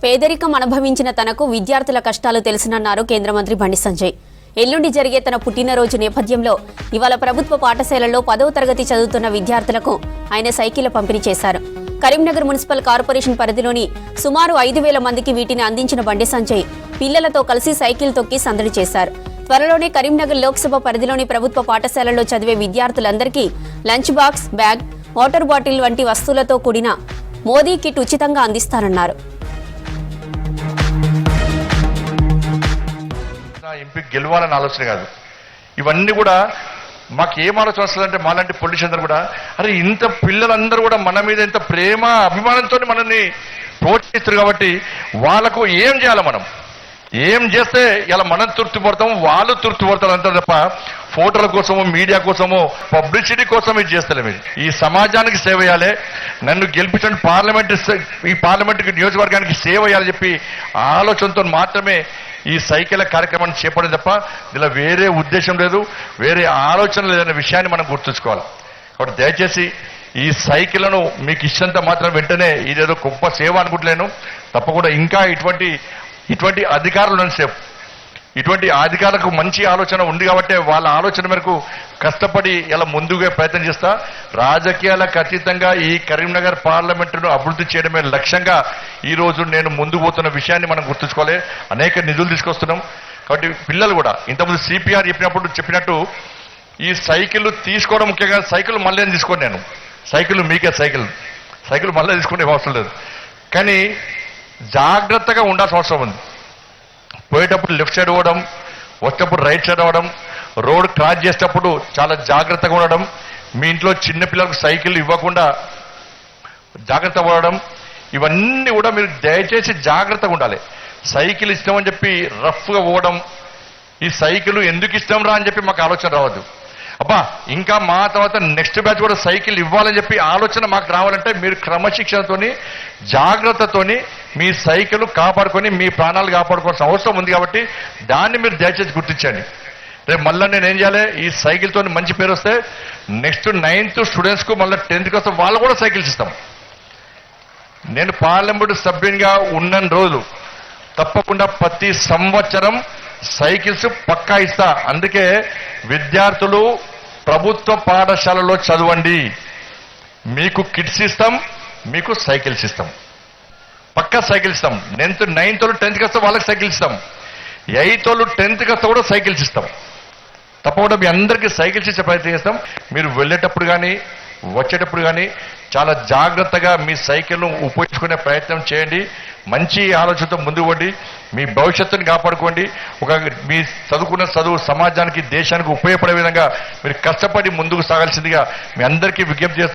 పేదరికం అనుభవించిన తనకు విద్యార్థుల కష్టాలు తెలుసునన్నారు కేంద్ర మంత్రి బండి సంజయ్. ఎల్లుండి జరిగే తన పుట్టినరోజు నేపథ్యంలో ఇవాళ ప్రభుత్వ పాఠశాలల్లో 10వ తరగతి చదువుతున్న విద్యార్థులకు ఆయన సైకిళ్ల పంపిణీ చేశారు. కరీంనగర్ మున్సిపల్ కార్పొరేషన్ పరిధిలోని సుమారు 5,000 మందికి వీటిని అందించిన బండి సంజయ్ పిల్లలతో కలిసి సైకిల్ తొక్కి సందడి చేశారు. త్వరలోనే కరీంనగర్ లోక్సభ పరిధిలోని ప్రభుత్వ పాఠశాలల్లో చదివే విద్యార్థులందరికీ lunch box, bag, water bottle వంటి వస్తువులతో కూడిన మోదీ కిట్ ఉచితంగా అందిస్తారన్నారు. ఎంపీ గెలవాలని ఆలోచన కాదు, ఇవన్నీ కూడా మాకు ఏం ఆలోచన వస్తుందంటే మాలాంటి పొలిటీషియన్ అందరూ కూడా అరే ఇంత పిల్లలందరూ కూడా మన మీద ఇంత ప్రేమ అభిమానంతో మనల్ని ప్రోత్సహిస్తారు కాబట్టి వాళ్ళకు ఏం చేయాలి, మనం ఏం చేస్తే ఇలా మనం తృప్తిపడతాం, వాళ్ళు తృప్తిపడతారు అంటారు తప్ప ఫోటోల కోసము, మీడియా కోసము, పబ్లిసిటీ కోసం ఇది చేస్తలేము. ఈ సమాజానికి సేవ చేయాలి, నన్ను గెలిపించండి, ఈ పార్లమెంటుకి నియోజకవర్గానికి సేవ చేయాలని చెప్పి ఆలోచనతో మాత్రమే ఈ సైకిల్ కార్యక్రమాన్ని చేపడం తప్ప ఇలా వేరే ఉద్దేశం లేదు, వేరే ఆలోచన లేదనే విషయాన్ని మనం గుర్తుంచుకోవాలి. కాబట్టి దయచేసి ఈ సైకిళ్లను మీకు ఇష్టంత మాత్రం వెంటనే ఇదేదో గొప్ప సేవ అనుకుంటలేను. తప్పకుండా ఇంకా ఇటువంటి అధికారులను ఇటువంటి అధికారులకు మంచి ఆలోచన ఉంది కాబట్టి వాళ్ళ ఆలోచన మేరకు కష్టపడి ఇలా ముందుగా ప్రయత్నం చేస్తా. రాజకీయాలకు అతీతంగా ఈ కరీంనగర్ పార్లమెంటును అభివృద్ధి చేయడమే లక్ష్యంగా ఈ రోజు నేను ముందుకు పోతున్న విషయాన్ని మనం గుర్తుంచుకోవాలి. అనేక నిధులు తీసుకొస్తున్నాం కాబట్టి పిల్లలు కూడా ఇంతకుముందు సిపిఆర్ చెప్పినట్టు ఈ సైకిల్ తీసుకోవడం ముఖ్యంగా. సైకిల్ మళ్ళీ తీసుకోండి, నేను సైకిల్ మీకే సైకిల్ మళ్ళీ తీసుకునే అవసరం లేదు, కానీ జాగ్రత్తగా ఉండాల్సిన అవసరం ఉంది. పోయేటప్పుడు లెఫ్ట్ సైడ్ అవ్వడం, వచ్చేటప్పుడు రైట్ సైడ్ అవ్వడం, రోడ్ క్రాస్ చేసేటప్పుడు చాలా జాగ్రత్తగా ఉండడం, మీ ఇంట్లో చిన్నపిల్లలకు సైకిల్ ఇవ్వకుండా జాగ్రత్త పడడం, ఇవన్నీ కూడా మీరు దయచేసి జాగ్రత్తగా ఉండాలి. సైకిల్ ఇష్టమని చెప్పి రఫ్గా పోవడం, ఈ సైకిల్ ఎందుకు ఇష్టం రా అని చెప్పి మాకు ఆలోచన రావద్దు. అబ్బా ఇంకా మా తర్వాత నెక్స్ట్ బ్యాచ్ కూడా సైకిల్ ఇవ్వాలని చెప్పి ఆలోచన మాకు రావాలంటే మీరు క్రమశిక్షణతోని, జాగ్రత్తతోని మీ సైకిల్ కాపాడుకొని మీ ప్రాణాలు కాపాడుకోవాల్సిన అవసరం ఉంది. కాబట్టి దాన్ని మీరు దయచేసి గుర్తించండి. రేపు మళ్ళీ నేను ఏం చేయాలి, ఈ సైకిల్తో మంచి పేరు వస్తే నెక్స్ట్ 9th స్టూడెంట్స్కు మళ్ళీ 10th వస్తే వాళ్ళు కూడా సైకిల్స్ ఇస్తాం. నేను పార్లమెంటు సభ్యునిగా ఉన్న రోజులు తప్పకుండా ప్రతి సంవత్సరం సైకిల్స్ పక్కా ఇస్తా. అందుకే విద్యార్థులు ప్రభుత్వ పాఠశాలలో చదవండి, మీకు కిట్స్ ఇస్తాం, మీకు సైకిల్స్ ఇస్తాం, పక్కా సైకిల్ ఇస్తాం. 9th 10th వస్తే వాళ్ళకి సైకిల్ ఇస్తాం, 8th 10th వస్తే కూడా సైకిల్స్ ఇస్తాం. తప్పకుండా మీ అందరికీ సైకిల్స్ ఇచ్చే ప్రయత్నం చేస్తాం. మీరు వెళ్ళేటప్పుడు కానీ వచ్చేటప్పుడు కానీ చాలా జాగ్రత్తగా మీ సైకిల్ను ఉపయోగించుకునే ప్రయత్నం చేయండి. మంచి ఆలోచనతో ముందుకు పోండి, మీ భవిష్యత్తుని కాపాడుకోండి. మీ చదువుకున్న చదువు సమాజానికి, దేశానికి ఉపయోగపడే విధంగా మీరు కష్టపడి ముందుకు సాగాల్సిందిగా మీ అందరికీ విజ్ఞప్తి చేస్తాను.